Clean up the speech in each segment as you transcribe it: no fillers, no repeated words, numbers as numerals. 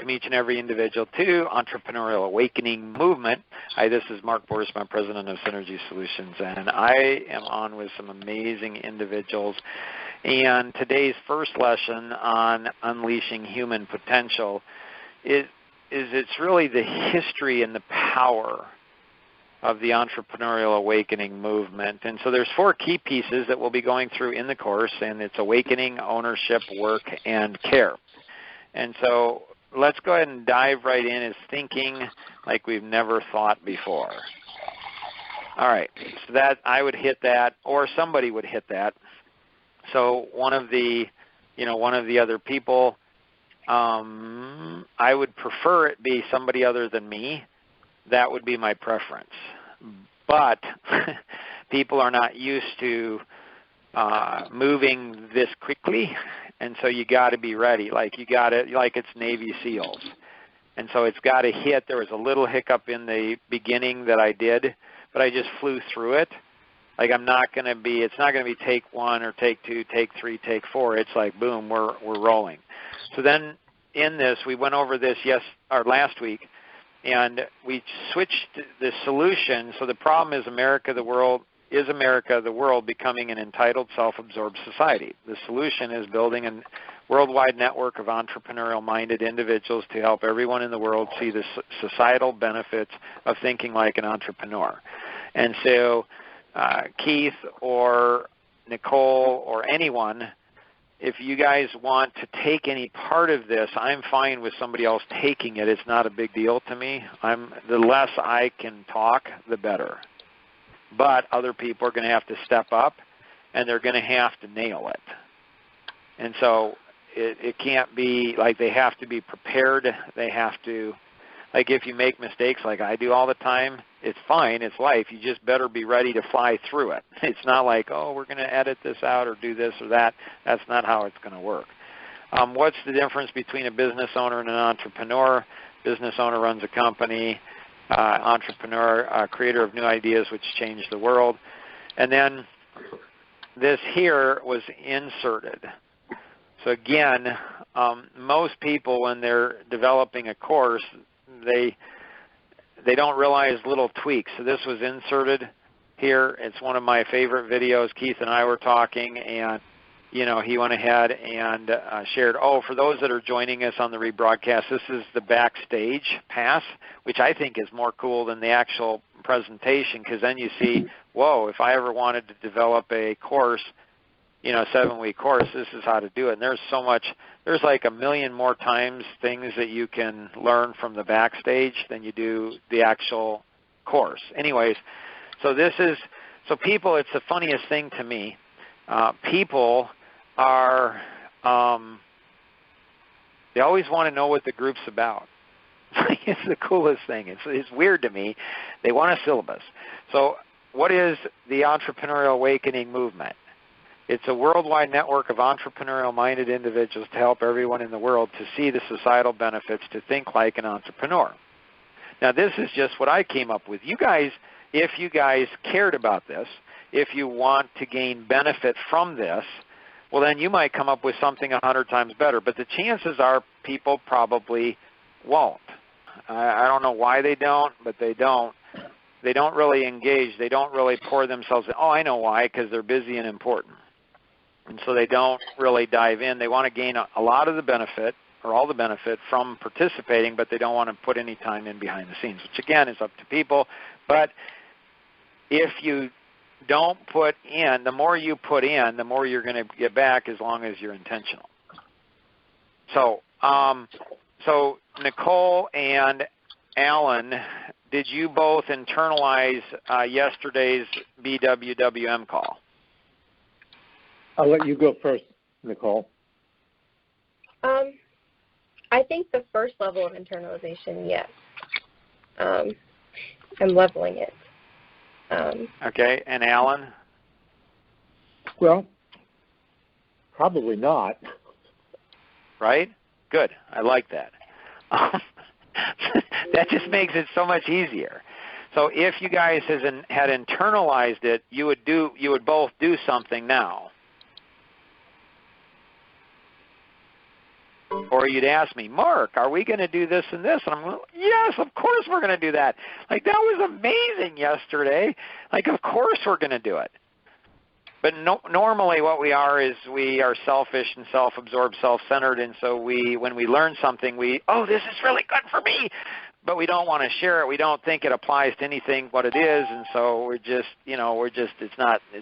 welcome each and every individual to Entrepreneurial Awakening Movement. Hi, this is Mark Borisman, President of Synergy Solutions, and I am on with some amazing individuals. And today's first lesson on unleashing human potential is it's really the history and the power of the Entrepreneurial Awakening Movement. And so there's 4 key pieces that we'll be going through in the course, and it's awakening, ownership, work, and care. And so let's go ahead and dive right in as thinking like we've never thought before. All right, so that I would hit that, or somebody would hit that. So one of the other people, I would prefer it be somebody other than me. That would be my preference. But people are not used to moving this quickly, and so you got to be ready. Like it's Navy SEALs. And so it's got to hit. There was a little hiccup in the beginning that I did, but I just flew through it. Like it's not going to be take 1 or take 2, take 3, take 4. It's like, boom, we're rolling. So then in this, we went over this last week, and we switched the solution. So the problem is America, the world becoming an entitled, self-absorbed society? The solution is building a worldwide network of entrepreneurial-minded individuals to help everyone in the world see the societal benefits of thinking like an entrepreneur. And so Keith or Nicole or anyone, if you guys want to take any part of this, I'm fine with somebody else taking it. It's not a big deal to me. The less I can talk, the better. But other people are going to have to step up, and they're going to have to nail it. And so it can't be like they have to be prepared. They have to, like if you make mistakes like I do all the time, it's fine. It's life. You just better be ready to fly through it. It's not like, oh, we're going to edit this out or do this or that. That's not how it's going to work. What's the difference between a business owner and an entrepreneur? Business owner runs a company. Entrepreneur, creator of new ideas which change the world. And then this here was inserted. So again, most people when they're developing a course, they don't realize little tweaks. So this was inserted here. It's one of my favorite videos. Keith and I were talking, and he went ahead and shared, for those that are joining us on the rebroadcast, this is the backstage pass, which I think is more cool than the actual presentation, because then you see, whoa, if I ever wanted to develop a course, a 7-week course, this is how to do it. And there's so much, there's like a million more times things that you can learn from the backstage than you do the actual course. Anyways, so people, it's the funniest thing to me. People are, they always want to know what the group's about. It's the coolest thing. It's weird to me. They want a syllabus. So what is the Entrepreneurial Awakening Movement? It's a worldwide network of entrepreneurial-minded individuals to help everyone in the world to see the societal benefits to think like an entrepreneur. Now, this is just what I came up with. You guys, if you guys cared about this, if you want to gain benefit from this, well, then you might come up with something 100 times better. But the chances are people probably won't. I don't know why they don't, but they don't. They don't really engage. They don't really pour themselves in. Oh, I know why, because they're busy and important. And so they don't really dive in. They want to gain a lot of the benefit or all the benefit from participating, but they don't want to put any time in behind the scenes, which, again, is up to people. But if you don't put in, the more you put in, the more you're going to get back as long as you're intentional. So Nicole and Alan, did you both internalize yesterday's BWWM call? I'll let you go first, Nicole. I think the first level of internalization, yes. I'm leveling it. Okay, and Alan? Well, probably not. Right? Good. I like that. That just makes it so much easier. So if you guys had internalized it, you would both do something now. Or you'd ask me, Mark, are we going to do this and this? And I'm like, yes, of course we're going to do that. Like, that was amazing yesterday. Like, of course we're going to do it. But normally what we are is we are selfish and self-absorbed, self-centered, and so when we learn something, oh, this is really good for me, but we don't want to share it. We don't think it applies to anything what it is, and so we're just it's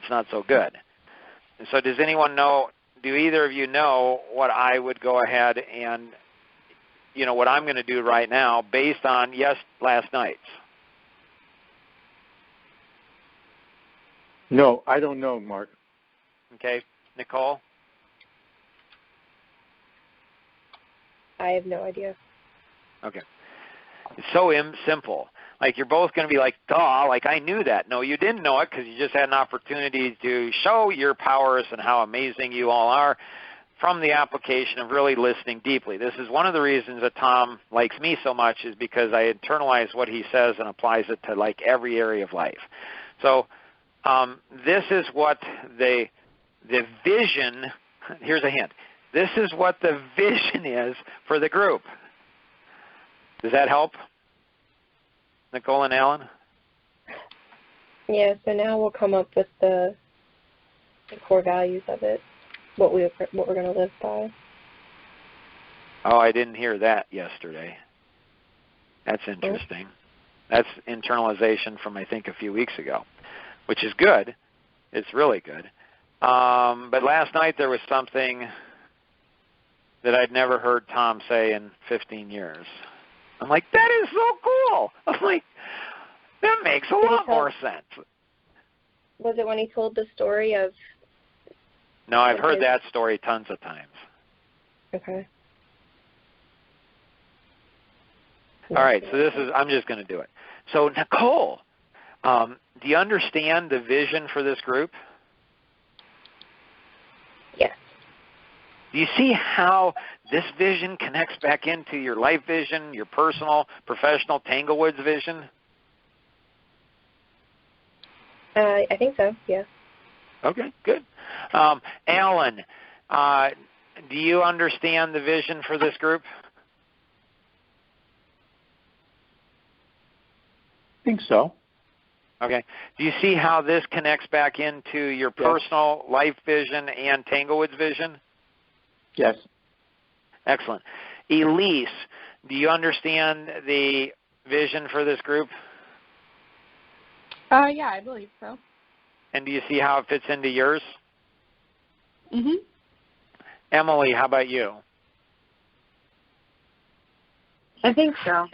not so good. And so does anyone know, do either of you know what I would go ahead and, what I'm going to do right now based on last night's? No, I don't know, Mark. Okay. Nicole? I have no idea. Okay. It's so simple. Like, you're both going to be like, duh, like I knew that. No, you didn't know it because you just had an opportunity to show your powers and how amazing you all are from the application of really listening deeply. This is one of the reasons that Tom likes me so much, is because I internalize what he says and applies it to like every area of life. So this is what the vision, here's a hint. This is what the vision is for the group. Does that help, Nicole and Alan? Yeah, so now we'll come up with the core values of it, what we're going to live by. Oh, I didn't hear that yesterday. That's interesting. That's internalization from, I think, a few weeks ago, which is good. It's really good. But last night there was something that I'd never heard Tom say in 15 years. I'm like, that is so cool. I'm like, that makes a lot more sense. Was it when he told the story of? No, I've heard that story tons of times. Okay. All right, so I'm just going to do it. So, Nicole, do you understand the vision for this group? Yes. Do you see how this vision connects back into your life vision, your personal, professional, Tanglewood's vision? I think so, yeah. Okay, good. Alan, do you understand the vision for this group? I think so. Okay. Do you see how this connects back into your personal life vision and Tanglewood's vision? Yes. Excellent. Elise, do you understand the vision for this group? Yeah, I believe so. And do you see how it fits into yours? Mhm. Emily, how about you? I think so.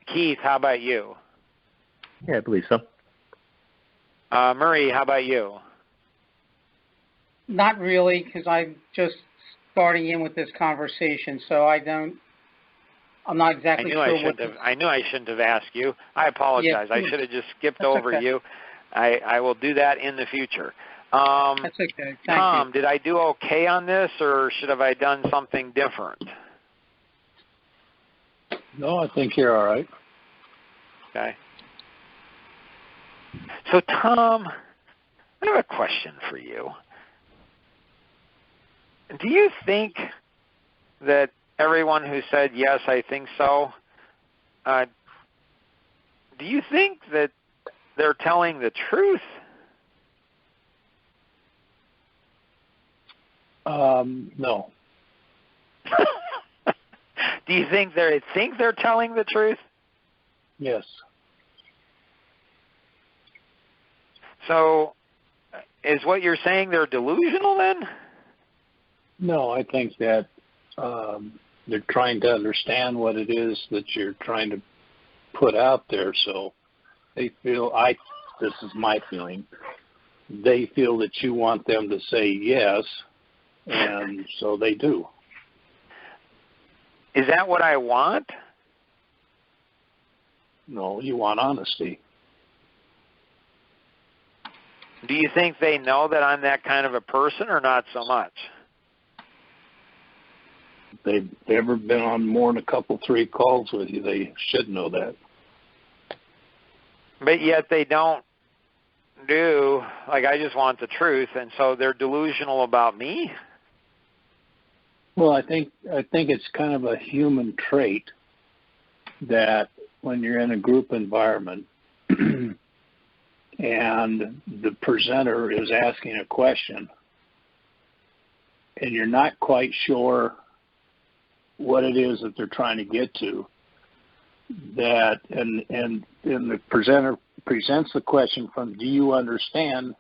Keith, how about you? Yeah, I believe so. Murray, how about you? Not really, because I'm just starting in with this conversation, so I'm not exactly sure I knew I shouldn't have asked you. I apologize. Yeah, I should have just skipped That's over okay. you. I will do that in the future. That's okay. Thank Tom, you. did I do okay on this, or should have I done something different? No, I think you're all right. Okay. So, Tom, I have a question for you. Do you think that everyone who said, yes, I think so, do you think that they're telling the truth? No. Do you think they're telling the truth? Yes. So is what you're saying they're delusional then? No, I think that they're trying to understand what it is that you're trying to put out there. So they feel, this is my feeling, they feel that you want them to say yes, and so they do. Is that what I want? No, you want honesty. Do you think they know that I'm that kind of a person or not so much? If they've ever been on more than a couple, 3 calls with you, they should know that. But yet they don't do, like I just want the truth, and so they're delusional about me? Well, I think it's kind of a human trait that when you're in a group environment and the presenter is asking a question and you're not quite sure what it is that they're trying to get to, that and the presenter presents the question from, do you understand?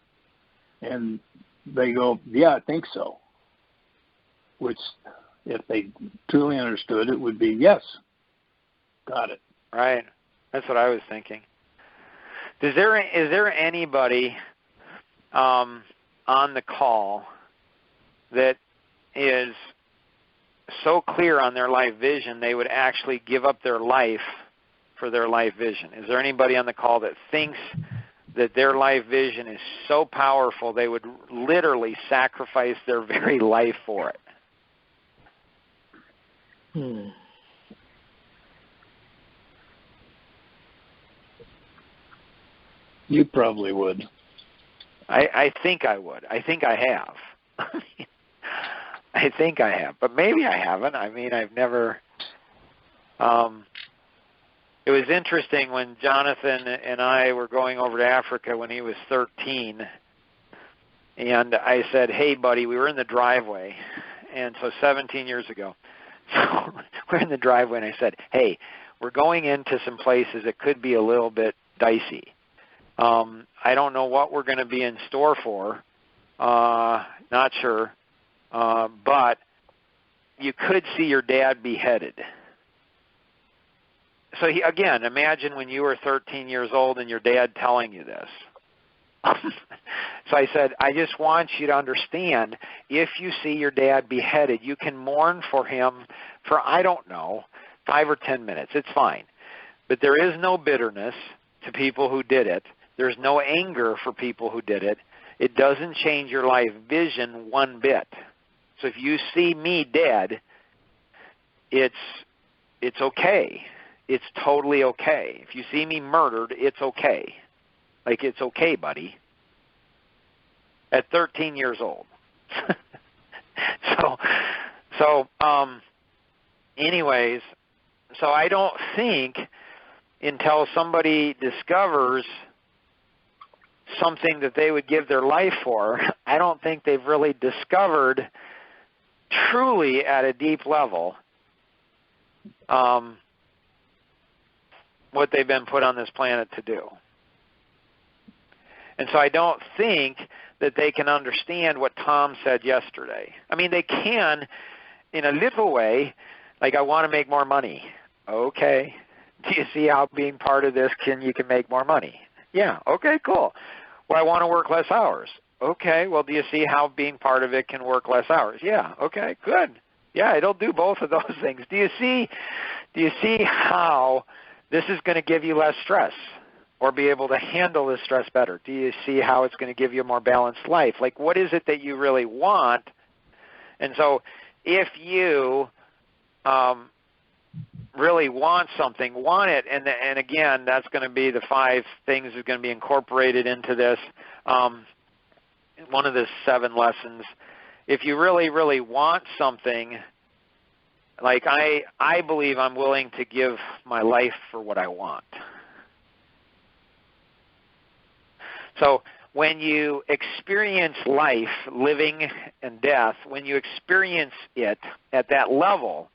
And they go, yeah, I think so. Which, if they truly understood it, would be, yes, got it. Right. That's what I was thinking. Is there anybody on the call that is so clear on their life vision they would actually give up their life for their life vision? Is there anybody on the call that thinks that their life vision is so powerful they would literally sacrifice their very life for it? You probably would. I think I would. I think I have. I think I have, but maybe I haven't. I mean, I've never. It was interesting when Jonathan and I were going over to Africa when he was 13, and I said, "Hey, buddy," we were in the driveway, and so 17 years ago. So we're in the driveway, and I said, "Hey, we're going into some places that could be a little bit dicey. I don't know what we're going to be in store for, not sure, but you could see your dad beheaded." So again, imagine when you were 13 years old and your dad telling you this. So I said, I just want you to understand, if you see your dad beheaded, you can mourn for him for, I don't know, 5 or 10 minutes. It's fine. But there is no bitterness to people who did it. There's no anger for people who did it. It doesn't change your life vision one bit. So if you see me dead, it's okay. It's totally okay. If you see me murdered, it's okay. Like, it's okay, buddy. At 13 years old. Anyways, so I don't think until somebody discovers something that they would give their life for, I don't think they've really discovered truly at a deep level what they've been put on this planet to do. And so I don't think that they can understand what Tom said yesterday. I mean, they can in a little way, like, I want to make more money. Okay. Do you see how being part of this you can make more money? Yeah. Okay, cool. Well, I want to work less hours. Okay. Well, do you see how being part of it can work less hours? Yeah. Okay, good. Yeah, it'll do both of those things. Do you see how this is going to give you less stress or be able to handle the stress better? Do you see how it's going to give you a more balanced life? Like, what is it that you really want? And so if you really want something, want it, and again, that's going to be the 5 things that are going to be incorporated into this. One of the 7 lessons, if you really, really want something, like I believe I'm willing to give my life for what I want. So when you experience life, living and death, when you experience it at that level,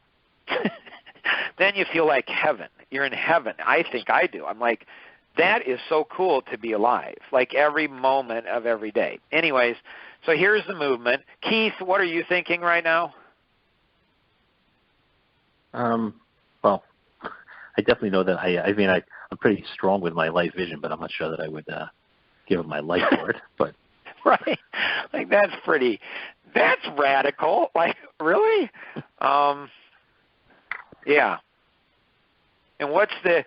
then you feel like heaven. You're in heaven. I think I do. I'm like, that is so cool to be alive, like every moment of every day. Anyways, so here's the movement. Keith, what are you thinking right now? Well, I definitely know that I'm pretty strong with my life vision, but I'm not sure that I would give up my life for it. But right, like that's radical. Like, really? Yeah. And what's the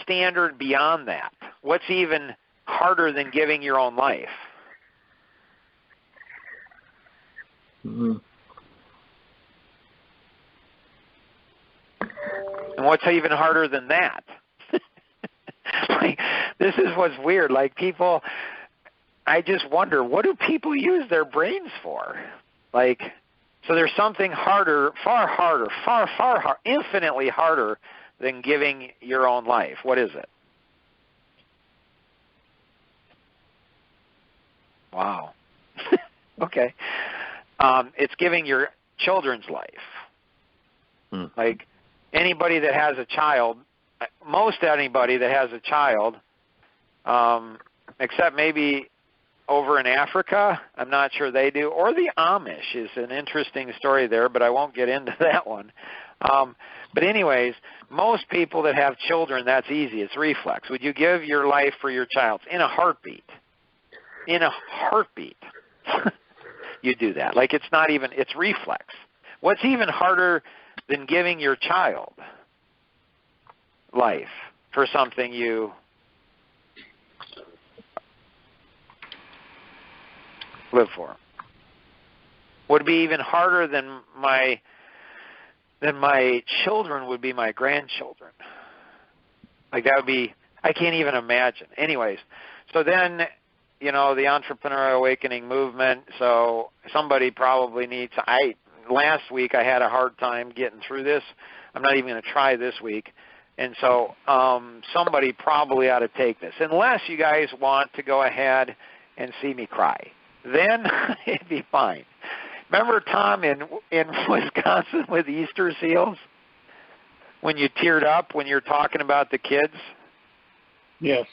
standard beyond that? What's even harder than giving your own life? Mm-hmm. And what's even harder than that? Like, this is what's weird. Like, people, I just wonder, what do people use their brains for? Like, So there's something harder, far harder, infinitely harder than giving your own life. What is it? Wow. Okay. It's giving your children's life. Like anybody that has a child, most anybody that has a child, except maybe over in Africa, I'm not sure they do, or the Amish is an interesting story there, but I won't get into that one. But anyways, most people that have children, that's easy. It's reflex. Would you give your life for your child? In a heartbeat. In a heartbeat. You do that. Like it's not even, it's reflex. What's even harder than giving your child life for something you live for? Would be even harder than my children would be my grandchildren. Like that would be, I can't even imagine. Anyways, so then, the Entrepreneurial Awakening movement, so somebody probably needs, last week I had a hard time getting through this. I'm not even going to try this week. And so somebody probably ought to take this, unless you guys want to go ahead and see me cry. Then it'd be fine. Remember, Tom, in Wisconsin with Easter seals, when you teared up when you're talking about the kids? Yes.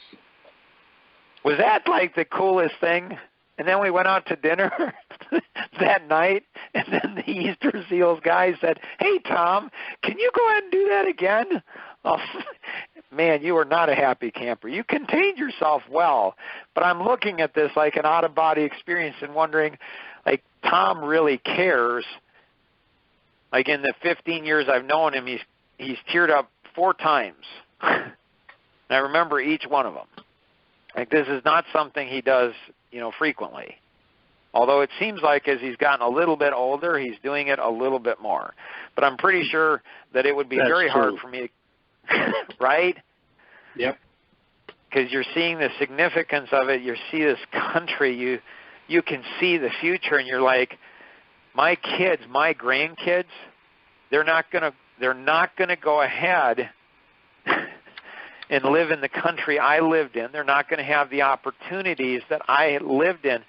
Was that like the coolest thing? And then we went out to dinner that night, and then the Easter seals guy said, "Hey, Tom, can you go ahead and do that again?" Oh, man, you were not a happy camper. You contained yourself well, but I'm looking at this like an out-of-body experience and wondering, like, Tom really cares. Like in the 15 years I've known him, he's teared up 4 times. And I remember each one of them. Like this is not something he does, frequently. Although it seems like as he's gotten a little bit older, he's doing it a little bit more. But I'm pretty sure that it would be very hard for me to, right? Yep. Because you're seeing the significance of it. You see this country. You can see the future, and you're like, my kids, my grandkids, they're not gonna go ahead and live in the country I lived in. They're not going to have the opportunities that I lived in.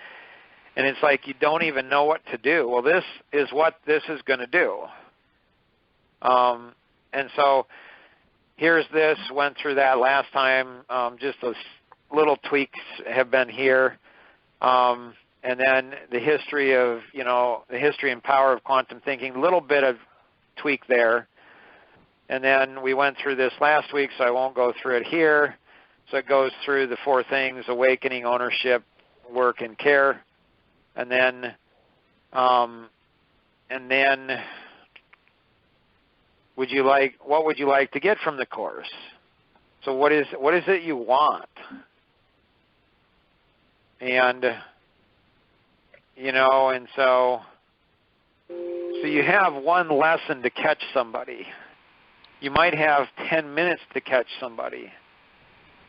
And it's like you don't even know what to do. Well, this is what this is going to do. And so here's this. Went through that last time. Just those little tweaks have been here. And then the history of, the history and power of quantum thinking, a little bit of tweak there. And then we went through this last week, so I won't go through it here. So it goes through the 4 things: awakening, ownership, work, and care. And then what would you like to get from the course? So what is it you want? And and so you have 1 lesson to catch somebody. You might have 10 minutes to catch somebody.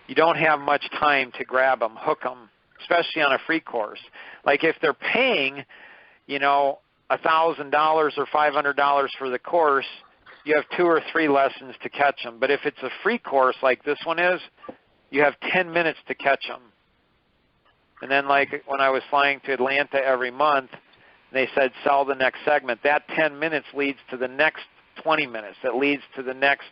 You don't have much time to grab them, hook them, especially on a free course. Like if they're paying, $1,000 or $500 for the course, you have 2 or 3 lessons to catch them. But if it's a free course like this one is, you have 10 minutes to catch them. And then like when I was flying to Atlanta every month, they said sell the next segment. That 10 minutes leads to the next 20 minutes. That leads to the next,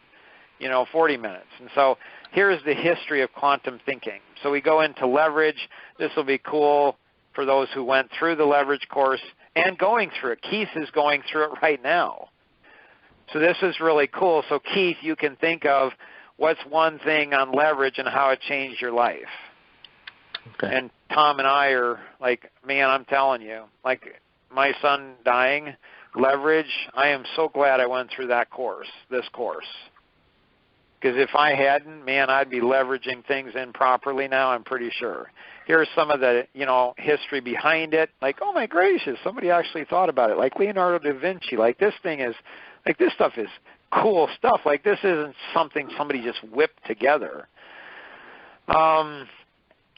40 minutes. And so here's the history of quantum thinking. So we go into leverage. This will be cool for those who went through the leverage course and going through it. Keith is going through it right now. So this is really cool. So Keith, you can think of what's one thing on leverage and how it changed your life. Okay. And Tom and I are like, man, I'm telling you, like my son dying, leverage, I am so glad I went through that course, this course. Because if I hadn't, man, I'd be leveraging things improperly now, I'm pretty sure. Here's some of the, history behind it. Like, oh my gracious, somebody actually thought about it. Like Leonardo da Vinci, like this stuff is cool stuff. Like this isn't something somebody just whipped together.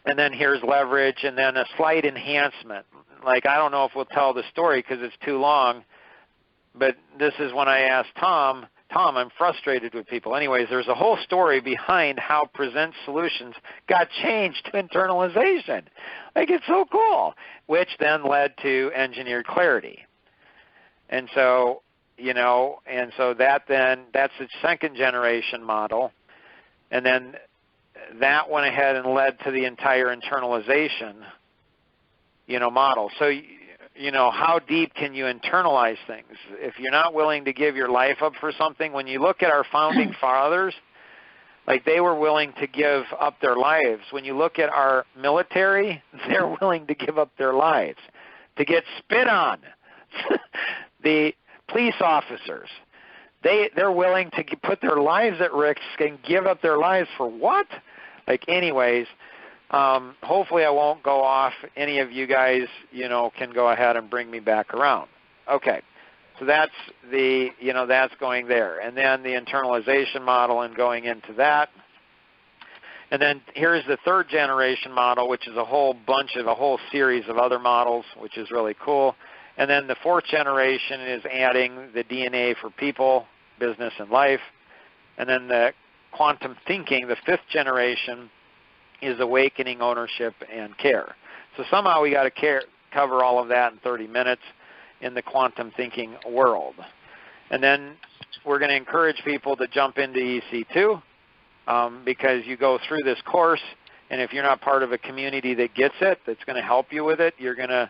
And then here's leverage, and then a slight enhancement. Like I don't know if we'll tell the story because it's too long. but this is when I asked Tom, I'm frustrated with people. Anyways, there's a whole story behind how Present Solutions got changed to internalization. Like, it's so cool, which then led to Engineered Clarity. And so, that's the second generation model. And then that went ahead and led to the entire internalization, model. So, how deep can you internalize things? If you're not willing to give your life up for something, when you look at our founding fathers, like, they were willing to give up their lives. When you look at our military, they're willing to give up their lives to get spit on. The police officers, they're willing to put their lives at risk and give up their lives for what? Like, anyways, hopefully I won't go off. Any of you guys, can go ahead and bring me back around. Okay, so that's that's going there. And then the internalization model and going into that. And then here's the third generation model, which is a whole series of other models, which is really cool. And then the fourth generation is adding the DNA for people, business, and life. And then the quantum thinking, the fifth generation, is awakening, ownership, and care. So somehow we got to cover all of that in 30 minutes in the quantum thinking world. And then we're going to encourage people to jump into EC2 because you go through this course, and if you're not part of a community that gets it, that's going to help you with it, you're going to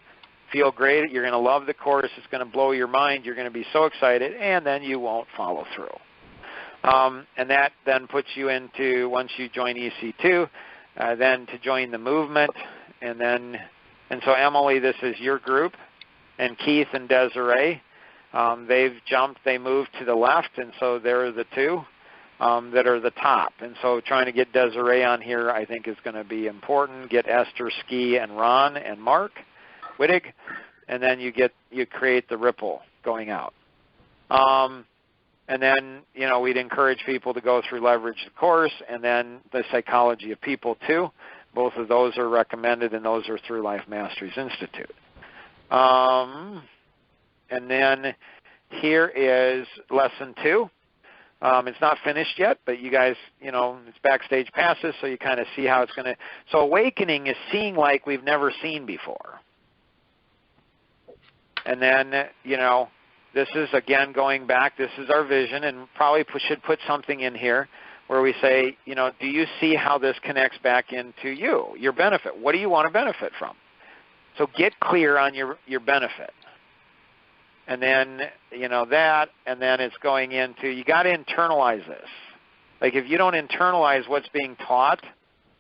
feel great. You're going to love the course. It's going to blow your mind. You're going to be so excited, and then you won't follow through. And that then puts you into, once you join EC2, then to join the movement. And so Emily, this is your group, and Keith and Desiree, they've jumped, they moved to the left, and so they're the two that are the top. And so trying to get Desiree on here, I think, is going to be important. Get Esther, Ski, and Ron, and Mark Wittig, and then you create the ripple going out. And then, we'd encourage people to go through Leverage the Course, and then the Psychology of People too. Both of those are recommended, and those are through Life Masteries Institute. And then here is Lesson 2. It's not finished yet, but you guys, it's backstage passes, so you kind of see how it's going to. So awakening is seeing like we've never seen before. And then, this is, again, going back, this is our vision, and probably should put something in here where we say, do you see how this connects back into you, your benefit? What do you want to benefit from? So get clear on your benefit. And then, that, and then it's going into, you got to internalize this. Like, if you don't internalize what's being taught,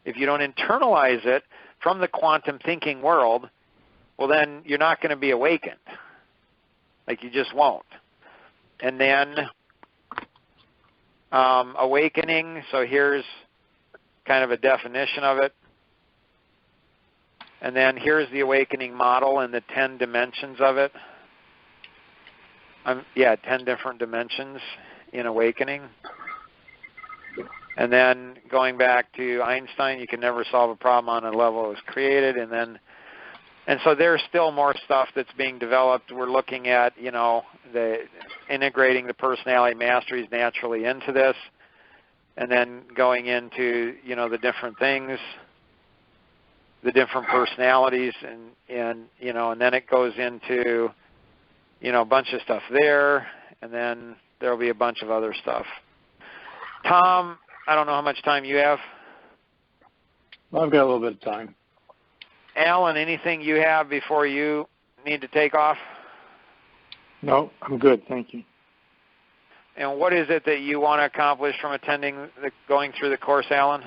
if you don't internalize it from the quantum thinking world, well, then you're not going to be awakened. Like, you just won't. And then awakening, so here's kind of a definition of it. And then here's the awakening model and the 10 dimensions of it. 10 different dimensions in awakening. And then going back to Einstein, you can never solve a problem on a level it was created. And so there's still more stuff that's being developed. We're looking at, the integrating the personality masteries naturally into this, and then going into, the different things, the different personalities, and then it goes into, a bunch of stuff there, and then there'll be a bunch of other stuff. Tom, I don't know how much time you have. Well, I've got a little bit of time. Alan, anything you have before you need to take off? No, I'm good, thank you. And what is it that you want to accomplish from going through the course, Alan?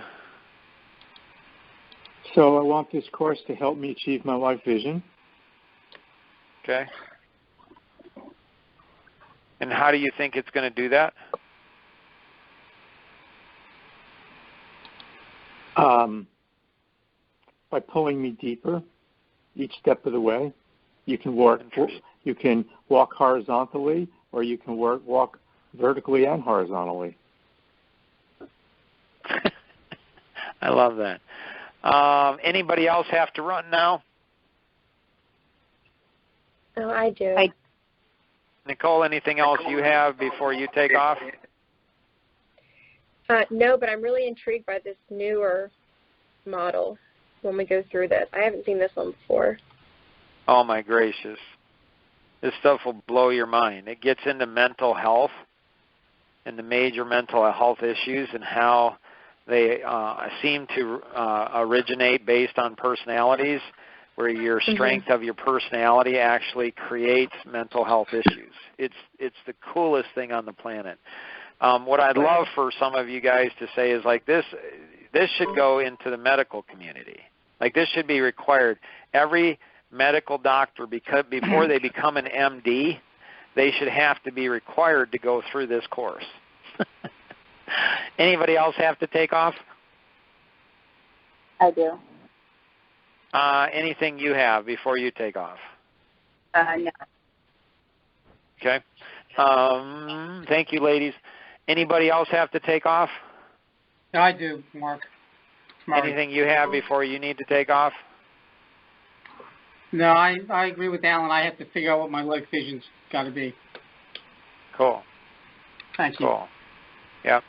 So I want this course to help me achieve my life vision. Okay. And how do you think it's going to do that? By pulling me deeper each step of the way. You can walk horizontally, or you can walk vertically and horizontally. I love that. Anybody else have to run now? No, I do. Nicole, anything else you have before you take off? No, but I'm really intrigued by this newer model when we go through this. I haven't seen this one before. Oh, my gracious. This stuff will blow your mind. It gets into mental health and the major mental health issues and how they seem to originate based on personalities, where your strength of your personality actually creates mental health issues. It's the coolest thing on the planet. What I'd love for some of you guys to say is like this should go into the medical community. Like this should be required. Every medical doctor, before they become an MD, they should have to be required to go through this course. Anybody else have to take off? I do. Anything you have before you take off? No. Okay. Thank you, ladies. Anybody else have to take off? I do, Mark. Anything you have before you need to take off? No, I agree with Alan. I have to figure out what my life vision's got to be. Cool. Thank you. Cool. Yeah.